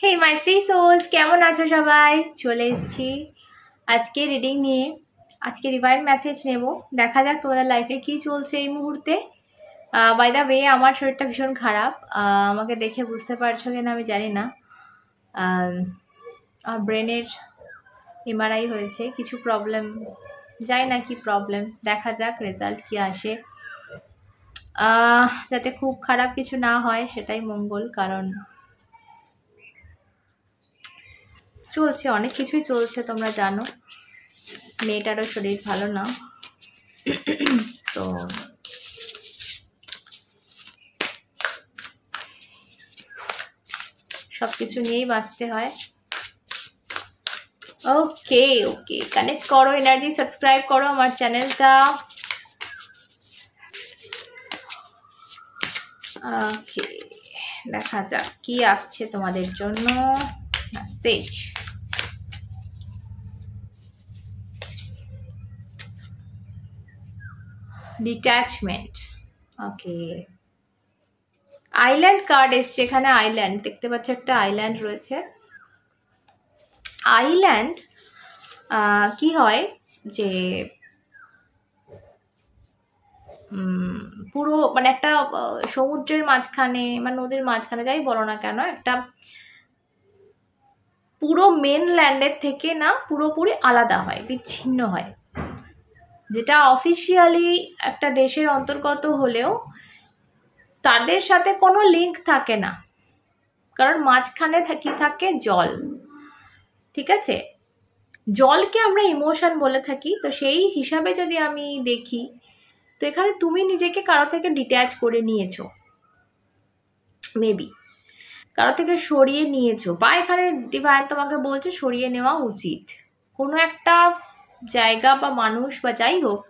হে মাই three sols, কেমন আছো সবাই? চলে এসেছি আজকে রিডিং নিয়ে। আজকে ডিভাইন মেসেজ নেব, দেখা যাক তোমাদের লাইফে কি চলছে এই মুহূর্তে। বাই দ্য ওয়ে, আমার শরীরটা ভীষণ খারাপ। আমাকে দেখে বুঝতে পারছো কিনা আমি জানি না। আমার ব্রেনের এমআরআই হয়েছে, কিছু প্রবলেম, জানি না কি প্রবলেম, দেখা যাক রেজাল্ট কি আসে। যাতে খুব খারাপ কিছু না হয় সেটাই মঙ্গল, কারণ চলছে অনেক কিছুই চলছে, তোমরা জানো মেয়েটারও শরীর ভালো না। তো সব কিছু নিয়েই বাঁচতে হয়। ওকে ওকে, কানেক্ট করো, এনার্জি সাবস্ক্রাইব করো আমার চ্যানেলটা। ওকে, দেখা যাক কি আসছে তোমাদের জন্য মেসেজ। ডিট্যাচমেন্ট। ওকে, আইল্যান্ড কার্ড এসছে এখানে। আইল্যান্ড দেখতে পাচ্ছ, একটা আইল্যান্ড রয়েছে। আইল্যান্ড কি হয় যে পুরো মানে একটা সমুদ্রের মাঝখানে বা নদীর মাঝখানে, যাই বলো না কেন, একটা পুরো মেনল্যান্ডের থেকে না পুরোপুরি আলাদা হয়, বিচ্ছিন্ন হয়, যেটা অফিসিয়ালি একটা দেশের অন্তর্গত হলেও তাদের সাথে কোনো লিঙ্ক থাকে না, কারণ মাঝখানে কি থাকে? জল। ঠিক আছে, জলকে আমরা ইমোশন বলে থাকি। তো সেই হিসাবে যদি আমি দেখি, তো এখানে তুমি নিজেকে কারো থেকে ডিট্যাচ করে নিয়েছো, মেবি কারো থেকে সরিয়ে নিয়েছো, বা এখানে ডিভাইন তোমাকে বলছে সরিয়ে নেওয়া উচিত কোনো একটা জায়গা বা মানুষ বা যাই হোক,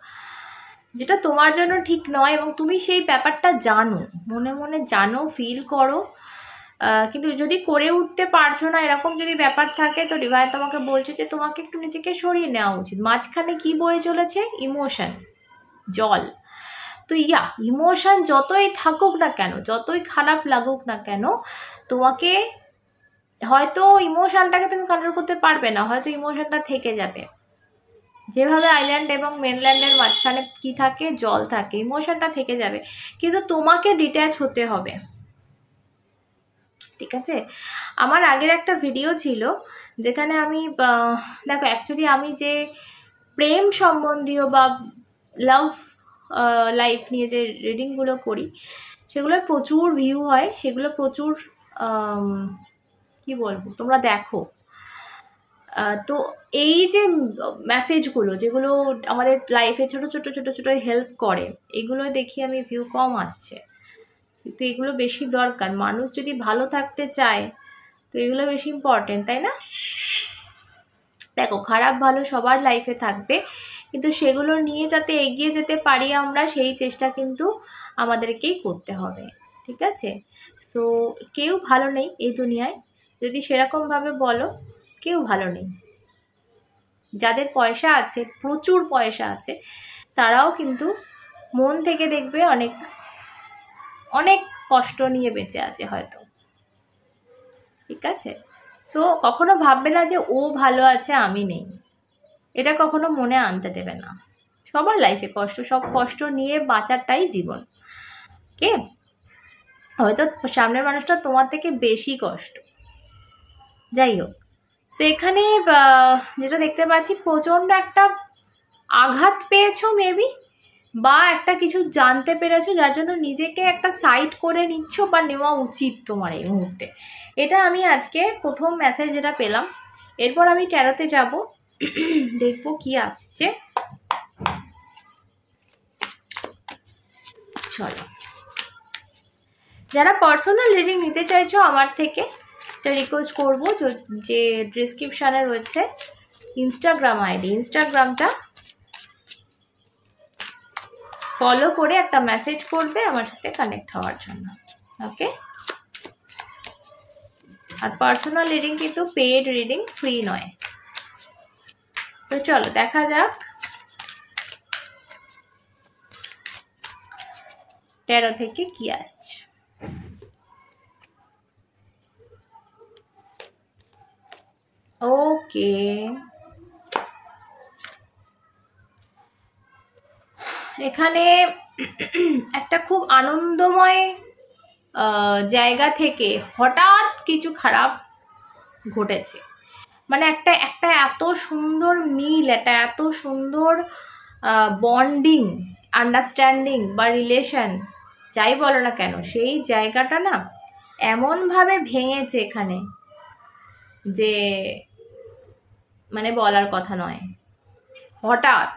যেটা তোমার জন্য ঠিক নয়, এবং তুমি সেই ব্যাপারটা জানো, মনে মনে জানো, ফিল করো, কিন্তু যদি করে উঠতে পারছো না, এরকম যদি ব্যাপার থাকে, তো ডিভাইন তোমাকে বলছে যে তোমাকে একটু নিজেকে সরিয়ে নেওয়া উচিত। মাঝখানে কি বয়ে চলেছে? ইমোশন, জল। তো ইমোশন যতই থাকুক না কেন, যতই খারাপ লাগুক না কেন, তোমাকে হয়তো ইমোশনটাকে তুমি কন্ট্রোল করতে পারবে না, হয়তো ইমোশনটা থেকে যাবে। যেভাবে আইল্যান্ড এবং মেনল্যান্ডের মাঝখানে কি থাকে? জল থাকে, ইমোশনটা থেকে যাবে, কিন্তু তোমাকে ডিট্যাচ হতে হবে। ঠিক আছে, আমার আগের একটা ভিডিও ছিল যেখানে আমি দেখো, অ্যাকচুয়ালি আমি যে প্রেম সম্বন্ধীয় বা লাভ লাইফ নিয়ে যে রিডিংগুলো করি, সেগুলোর প্রচুর ভিউ হয়, সেগুলো প্রচুর কি বলবো, তোমরা দেখো। তো এই যে মেসেজগুলো, যেগুলো আমাদের লাইফে ছোট ছোট ছোট ছোট হেল্প করে, এগুলো দেখি আমি ভিউ কম আসছে, কিন্তু এগুলো বেশি দরকার। মানুষ যদি ভালো থাকতে চায়, তো এগুলো বেশি ইম্পর্টেন্ট, তাই না? দেখো, খারাপ ভালো সবার লাইফে থাকবে, কিন্তু সেগুলো নিয়ে যাতে এগিয়ে যেতে পারি আমরা, সেই চেষ্টা কিন্তু আমাদেরকেই করতে হবে। ঠিক আছে, তো কেউ ভালো নেই এই দুনিয়ায়, যদি সেরকমভাবে বলো, কেউ ভালো নেই। যাদের পয়সা আছে, প্রচুর পয়সা আছে, তারাও কিন্তু মন থেকে দেখবে অনেক অনেক কষ্ট নিয়ে বেঁচে আছে হয়তো। ঠিক আছে, সো কখনো ভাববে না যে ও ভালো আছে আমি নেই, এটা কখনো মনে আনতে দেবে না। সবার লাইফে কষ্ট, সব কষ্ট নিয়ে বাঁচাটাই জীবন। কে হয়তো সামনের মানুষটা তোমার থেকে বেশি কষ্ট, যাই হোক। সো এখানে যেটা দেখতে পাচ্ছি, প্রচণ্ড একটা আঘাত পেয়েছো মেবি, বা একটা কিছু জানতে পেরেছো, যার জন্য নিজেকে একটা সাইড করে নিচ্ছ, বা নেওয়া উচিত তোমার এই মুহূর্তে। এটা আমি আজকে প্রথম মেসেজ যেটা পেলাম। এরপর আমি ট্যারোতে যাব, দেখবো কি আসছে। চলো, যারা পার্সোনাল রিডিং নিতে চাইছো আমার থেকে, এটা রিকোয়েস্ট করবো যে ডিসক্রিপশানে রয়েছে ইনস্টাগ্রাম আইডি, ইনস্টাগ্রামটা ফলো করে একটা মেসেজ করবে আমার সাথে কানেক্ট হওয়ার জন্য। ওকে, আর পার্সোনাল রিডিং কিন্তু পেড রিডিং, ফ্রি নয়। তো চলো দেখা যাক ট্যারো থেকে কি আসছে। ওকে, এখানে একটা খুব আনন্দময় জায়গা থেকে হঠাৎ কিছু খারাপ ঘটেছে। মানে একটা একটা এত সুন্দর মিল, একটা এত সুন্দর বন্ডিং, আন্ডারস্ট্যান্ডিং বা রিলেশন যাই বলো না কেন, সেই জায়গাটা না এমনভাবে ভেঙেছে এখানে যে মানে বলার কথা নয়। হঠাৎ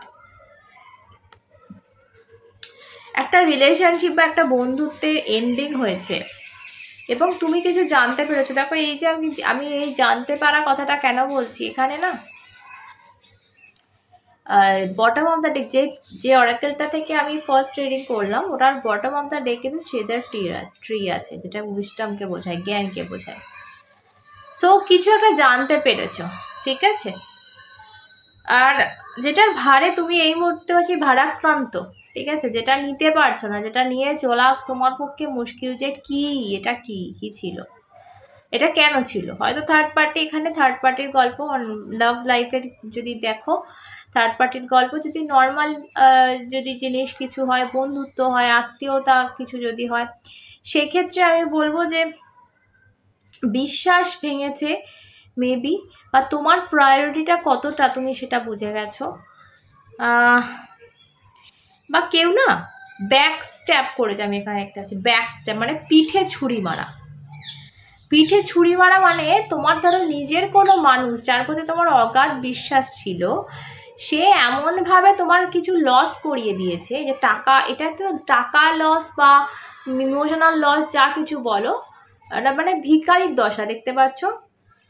একটা রিলেশনশিপ বা একটা বন্ধুত্বের এন্ডিং হয়েছে এবং তুমি কিছু জানতে পেরেছো। দেখো এই যে আমি এই জানতে পারা কথাটা কেন বলছি, এখানে না বটম অফ দ্য ডেক যে অরাকেলটা থেকে আমি ফার্স্ট রিডিং করলাম, ওটার বটম অফ দ্য ডেক কিন্তু চেদার ট্রি আছে, যেটা উইজডমকে বোঝায়, জ্ঞানকে বোঝায়। সো কিছু একটা জানতে পেরেছো, ঠিক আছে। আর যেটার ভারে তুমি এই মুহূর্তে বেশি ভারাক্রান্ত, ঠিক আছে, যেটা নিতে পারছো না, যেটা নিয়ে চলা তোমার পক্ষে মুশকিল, যে কি এটা কি ছিল, এটা কেন ছিল। হয়তো থার্ড পার্টি, এখানে থার্ড পার্টির গল্প, লাভ লাইফের যদি দেখো থার্ড পার্টির গল্প, যদি নর্মাল যদি জিনিস কিছু হয়, বন্ধুত্ব হয়, আত্মীয়তা কিছু যদি হয়, সেক্ষেত্রে আমি বলবো যে বিশ্বাস ভেঙেছে মেবি, বা তোমার প্রায়োরিটিটা কতটা তুমি সেটা বুঝে গেছো, বা কেউ না ব্যাক স্ট্যাপ করেছে। আমি এখানে দেখতে পাচ্ছি ব্যাক স্ট্যাপ, মানে পিঠে ছুরি মারা। পিঠে ছুরি মারা মানে তোমার ধরো নিজের কোনো মানুষ যার প্রতি তোমার অগাধ বিশ্বাস ছিল, সে এমনভাবে তোমার কিছু লস করিয়ে দিয়েছে, যে টাকা, এটা একটা টাকা লস বা ইমোশনাল লস যা কিছু বলো, এটা মানে ভিখারির দশা দেখতে পাচ্ছ,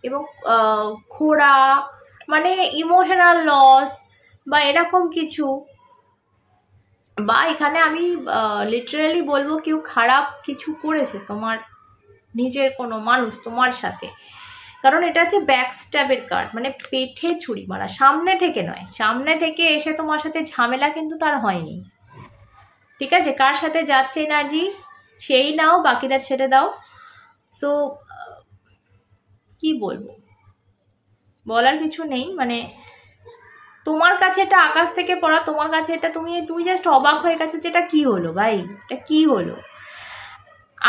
এবং খোড়া মানে ইমোশনাল লস বা এরকম কিছু। বা এখানে আমি লিটারালি বলবো কেউ খারাপ কিছু করেছে তোমার নিজের কোনো মানুষ তোমার সাথে, কারণ এটা হচ্ছে ব্যাক স্ট্যাবের কার্ড, মানে পেটে ছুরি মারা, সামনে থেকে নয়, সামনে থেকে এসে তোমার সাথে ঝামেলা কিন্তু তার হয়নি, ঠিক আছে। কার সাথে যাচ্ছে এনার্জি সেই নাও, বাকিটা ছেড়ে দাও। সো কি বলবো, বলার কিছু নেই, মানে তোমার কাছে এটা আকাশ থেকে পড়া, তোমার কাছে এটা তুমি জাস্ট অবাক হয়ে গেছো যে এটা কি হলো ভাই, এটা কি হলো।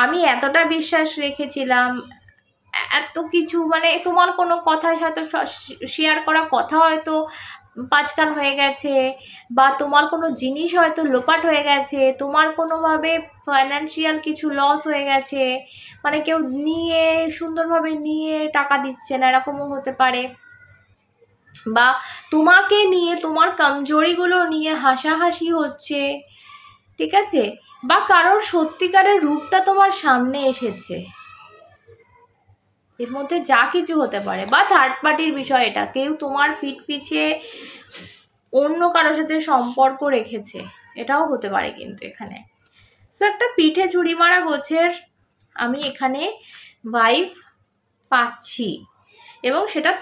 আমি এতটা বিশ্বাস রেখেছিলাম, এত কিছু, মানে তোমার কোনো কথা হয়তো শেয়ার করা কথা হয়তো পাঁচকান হয়ে গেছে, বা তোমার কোনো জিনিস হয়তো লোপাট হয়ে গেছে, তোমার কোনোভাবে ফাইন্যান্সিয়াল কিছু লস হয়ে গেছে, মানে কেউ নিয়ে সুন্দরভাবে নিয়ে টাকা দিচ্ছে না, এরকমও হতে পারে, বা তোমাকে নিয়ে তোমার কমজোরিগুলো নিয়ে হাসাহাসি হচ্ছে, ঠিক আছে, বা কারোর সত্যিকারের রূপটা তোমার সামনে এসেছে, এর মধ্যে যা কিছু হতে পারে। বা থার্ড পার্টির বিষয়, এটা কেউ তোমার পিঠ পিছিয়ে অন্য কারোর সাথে সম্পর্ক রেখেছে, এটাও হতে পারে কিন্তু এখানে। তো একটা পিঠে ছুরি মারা গোছের আমি এখানে ভাইব পাচ্ছি, এবং সেটা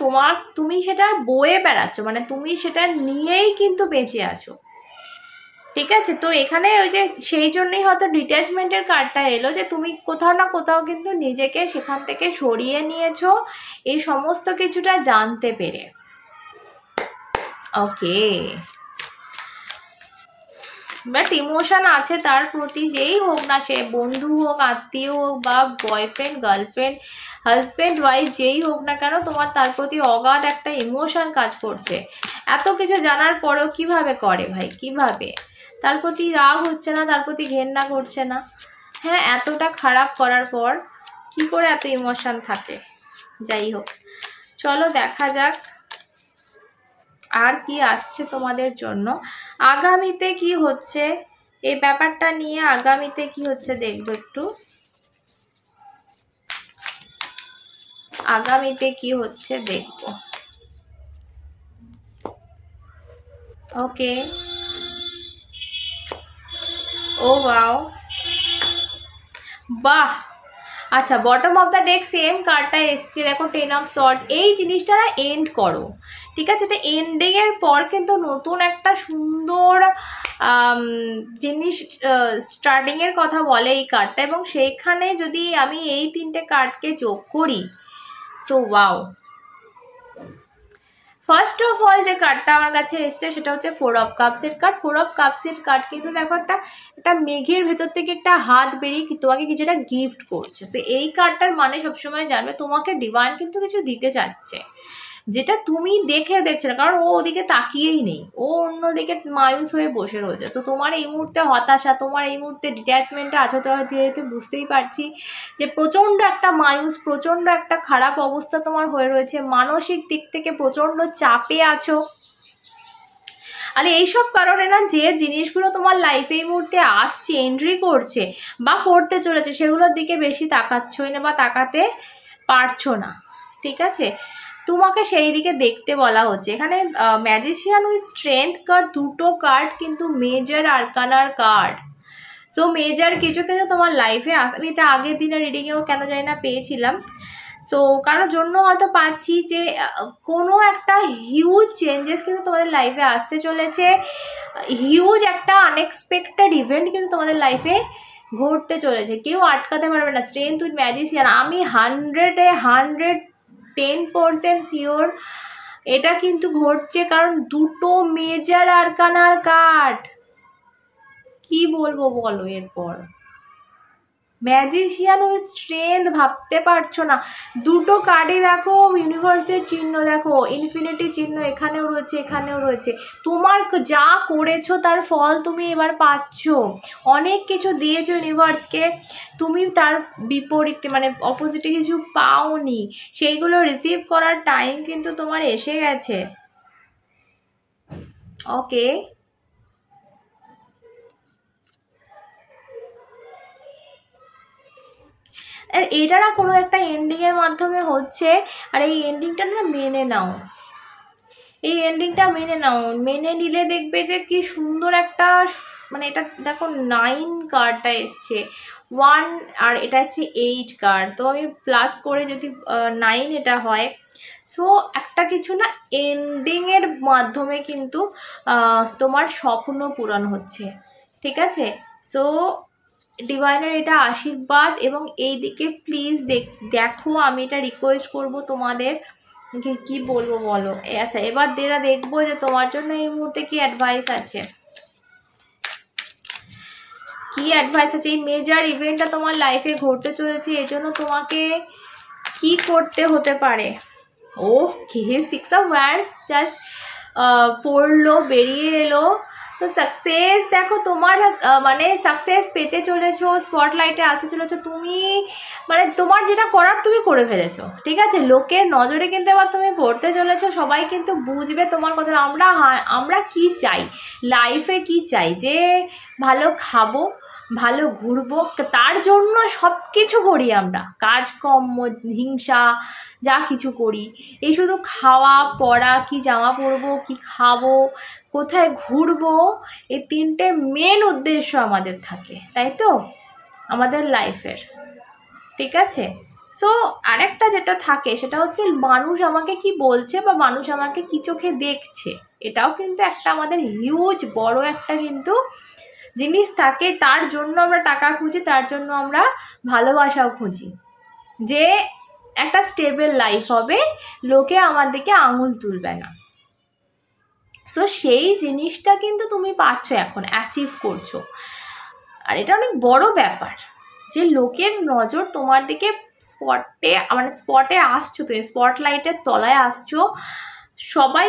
তুমি সেটা বয়ে বেড়াচ্ছ, মানে তুমি সেটা নিয়েই কিন্তু বেঁচে আছো, ঠিক আছে। তো এখানে ওই যে সেই জন্যই হয়তো ডিট্যাচমেন্টের কার্ডটা এলো, যে তুমি কোথাও না কোথাও কিন্তু নিজেকে সেখান থেকে সরিয়ে নিয়েছো এই সমস্ত কিছুটা জানতে পেরে। ওকে, বাট ইমোশন আছে তার প্রতি, যেই হোক না, সে বন্ধু হোক, আত্মীয় হোক, বা বয়ফ্রেন্ড, গার্লফ্রেন্ড, হাজব্যান্ড, ওয়াইফ, যেই হোক না কেন, তোমার তার প্রতি অগাধ একটা ইমোশন কাজ করছে। এত কিছু জানার পরেও কিভাবে করে ভাই, কিভাবে তার প্রতি রাগ হচ্ছে না, তার প্রতি ঘেন্না করছে না? হ্যাঁ, এতটা খারাপ করার পর কি করে এত ইমোশন থাকে? যাই হোক, চলো দেখা যাক আর কি আসছে তোমাদের জন্য, আগামীতে কি হচ্ছে এই ব্যাপারটা নিয়ে, আগামীতে কি হচ্ছে দেখবো একটু, আগামীতে কি হচ্ছে দেখবো। ওকে, ও ওয়াও, বাহ, আচ্ছা, bottom of the deck same কার্ডটা এসছে, দেখো 10 অফ সর্টস। এই জিনিসটা না এন্ড করো, ঠিক আছে, এটা এন্ডিং এর পর কিন্তু নতুন একটা সুন্দর জিনিস স্টার্টিং এর কথা বলে এই কার্ডটা, এবং সেইখানে যদি আমি এই তিনটে কার্ডকে যোগ করি, so wow, first of all যে কার্ডটা আমার কাছে এসছে সেটা হচ্ছে 4 অফ কাপসের কার্ড। 4 অফ কাপসের কার্ড কিন্তু দেখো একটা মেঘের ভেতর থেকে একটা হাত বেরিয়ে তোমাকে কিছুটা গিফট করছে। তো এই কার্ডটার মানে সবসময় জানবে তোমাকে ডিভাইন কিন্তু কিছু দিতে চাচ্ছে, যেটা তুমি দেখছো না, কারণ ও ওদিকে তাকিয়েই নেই, ও অন্যদিকে মায়ুস হয়ে বসে রয়েছে। তো তোমার এই মুহূর্তে হতাশা, তোমার এই মুহূর্তে ডিট্যাচমেন্টে আছো, তো যেহেতু বুঝতেই পারছি যে প্রচণ্ড একটা মায়ুস, প্রচণ্ড একটা খারাপ অবস্থা তোমার হয়ে রয়েছে, মানসিক দিক থেকে প্রচণ্ড চাপে আছো। আর এইসব কারণে না যে জিনিসগুলো তোমার লাইফে এই মুহূর্তে আসছে, এন্ট্রি করছে বা করতে চলেছে, সেগুলোর দিকে বেশি তাকাচ্ছই না বা তাকাতে পারছো না, ঠিক আছে? তোমাকে সেই দিকে দেখতে বলা হচ্ছে। এখানে ম্যাজিশিয়ান উইথ স্ট্রেংথ কার্ড, দুটো কার্ড কিন্তু মেজর আরকানার কার্ড। সো মেজর কিছু কিন্তু তোমার লাইফে আমি এটা আগের দিনের রিডিংয়েও কেন জানি না পেয়েছিলাম। সো কারোর জন্য হয়তো পাচ্ছি যে কোনো একটা হিউজ চেঞ্জেস কিন্তু তোমাদের লাইফে আসতে চলেছে, হিউজ একটা আনএক্সপেক্টেড ইভেন্ট কিন্তু তোমাদের লাইফে ঘটতে চলেছে, কেউ আটকাতে পারবে না। স্ট্রেংথ উইথ ম্যাজিশিয়ান, আমি 110% শিওর এটা কিন্তু ঘটছে, কারণ দুটো মেজর আরকানার কার্ড। কি বলবো বলো এরপর? ম্যাজিশিয়ান উইথ স্ট্রেংথ, ভাবতে পারছো না, দুটো কার্ডে দেখো ইউনিভার্সের চিহ্ন, দেখো ইনফিনিটি চিহ্ন এখানেও রয়েছে, এখানেও রয়েছে। তোমার যা করেছো তার ফল তুমি এবার পাচ্ছ। অনেক কিছু দিয়েছো ইউনিভার্সকে, তুমি তার বিপরীতে মানে অপোজিটে কিছু পাওনি, সেইগুলো রিসিভ করার টাইম কিন্তু তোমার এসে গেছে। ওকে, এটা না কোনো একটা এন্ডিংয়ের মাধ্যমে হচ্ছে, আর এই এন্ডিংটা না মেনে নাও, এই এন্ডিংটা মেনে নাও। মেনে নিলে দেখবে যে কি সুন্দর একটা, মানে এটা দেখো 9 কার্ডটা এসছে, 1 আর এটা হচ্ছে 8 কার্ড, তো আমি প্লাস করে যদি 9 এটা হয়। সো একটা কিছু না এন্ডিংয়ের মাধ্যমে কিন্তু তোমার স্বপ্ন পূরণ হচ্ছে, ঠিক আছে? সো ডিভাইনের এটা আশীর্বাদ, এবং এই দিকে প্লিজ দেখো, আমি এটা রিকোয়েস্ট করব তোমাদের, কি বলবো বলো? আচ্ছা, এবার যেটা দেখবো যে তোমার জন্য এই মুহূর্তে কি অ্যাডভাইস আছে, কি অ্যাডভাইস আছে। এই মেজর ইভেন্টটা তোমার লাইফে ঘটতে চলেছে, এই জন্য তোমাকে কি করতে হতে পারে? ও কে 6 অফ ওয়ান্ডস জাস্ট পড়লো, বেরিয়ে এলো। তো সাকসেস দেখো তোমার, মানে সাকসেস পেতে চলেছো, স্পটলাইটে আসতে চলেছো তুমি, মানে তোমার যেটা করার তুমি করে ফেলেছো, ঠিক আছে? লোকের নজরে কিন্তু এবার তুমি পড়তে চলেছো, সবাই কিন্তু বুঝবে তোমার কথা। আমরা কি চাই লাইফে, কি চাই যে ভালো খাবো, ভালো ঘুরবো, তার জন্য সব কিছু করি আমরা, কাজকর্ম, হিংসা, যা কিছু করি, এই শুধু খাওয়া পড়া, কি জামা পরবো, কি খাবো, কোথায় ঘুরবো, এই 3টে মেন উদ্দেশ্য আমাদের থাকে, তাই তো আমাদের লাইফের, ঠিক আছে? সো আরেকটা যেটা থাকে সেটা হচ্ছে মানুষ আমাকে কি বলছে বা মানুষ আমাকে কি চোখে দেখছে, এটাও কিন্তু একটা আমাদের হিউজ বড় একটা কিন্তু জিনিস থাকে। তার জন্য আমরা টাকা খুঁজি, তার জন্য আমরা ভালোবাসাও খুঁজি, যে একটা স্টেবল লাইফ হবে, লোকে আমার দিকে আঙুল তুলবে না। সো সেই জিনিসটা কিন্তু তুমি পাচ্ছ, এখন অ্যাচিভ করছো, আর এটা অনেক বড় ব্যাপার যে লোকের নজর তোমার দিকে স্পটে আসছো, তুমি স্পটলাইটের তলায় আসছো, সবাই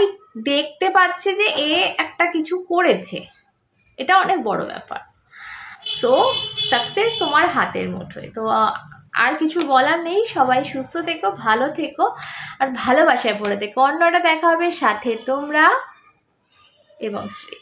দেখতে পাচ্ছে যে এ একটা কিছু করেছে, এটা অনেক বড় ব্যাপার। সো সাকসেস তোমার হাতের মুঠোয়। তো আর কিছু বলার নেই, সবাই সুস্থ থেকো, ভালো থেকো, আর ভালোবাসায় ভরে থেকো। অন্যটা দেখা হবে সাথে তোমরা এবং শ্রী।